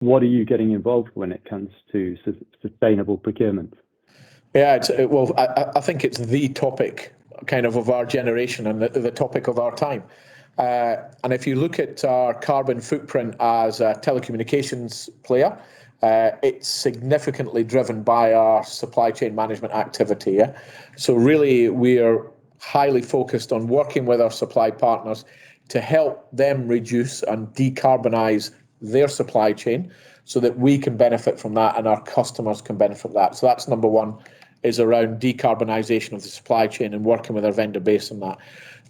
what are you getting involved when it comes to sustainable procurement? Yeah, I think it's the topic kind of our generation and the topic of our time. And if you look at our carbon footprint as a telecommunications player, it's significantly driven by our supply chain management activity. Yeah? So really, we're highly focused on working with our supply partners to help them reduce and decarbonize their supply chain so that we can benefit from that and our customers can benefit from that. So that's number one, is around decarbonisation of the supply chain and working with our vendor base on that.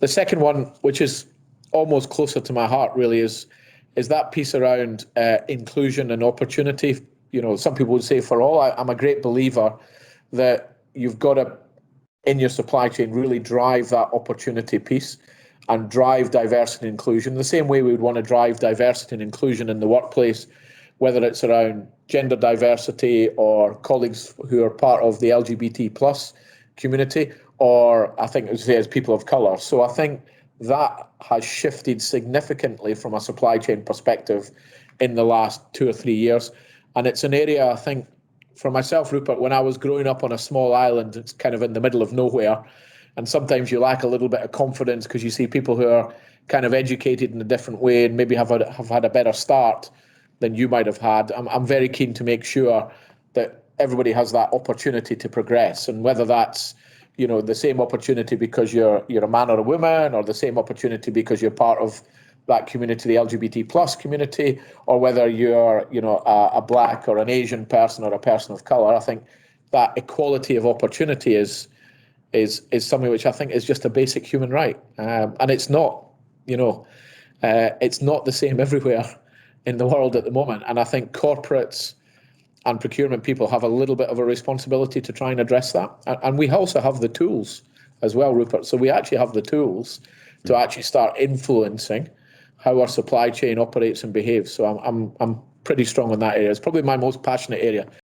The second one, which is almost closer to my heart really, is that piece around inclusion and opportunity. You know, some people would say for all. I'm a great believer that you've got to, in your supply chain, really drive that opportunity piece and drive diversity and inclusion the same way we would want to drive diversity and inclusion in the workplace, whether it's around gender diversity or colleagues who are part of the LGBT plus community, or I think as people of colour. So I think that has shifted significantly from a supply chain perspective in the last 2 or 3 years. And it's an area, I think, for myself, Rupert, when I was growing up on a small island, it's kind of in the middle of nowhere, and sometimes you lack a little bit of confidence because you see people who are kind of educated in a different way and maybe have had a better start than you might have had. I'm very keen to make sure that everybody has that opportunity to progress, and whether that's, you know, the same opportunity because you're a man or a woman, or the same opportunity because you're part of that community, the LGBT plus community, or whether you're, you know, a black or an Asian person or a person of colour. I think that equality of opportunity is something which I think is just a basic human right, and it's not, you know, it's not the same everywhere in the world at the moment. And I think corporates and procurement people have a little bit of a responsibility to try and address that. And we also have the tools as well, Rupert. So we actually have the tools to actually start influencing how our supply chain operates and behaves. So I'm pretty strong in that area. It's probably my most passionate area.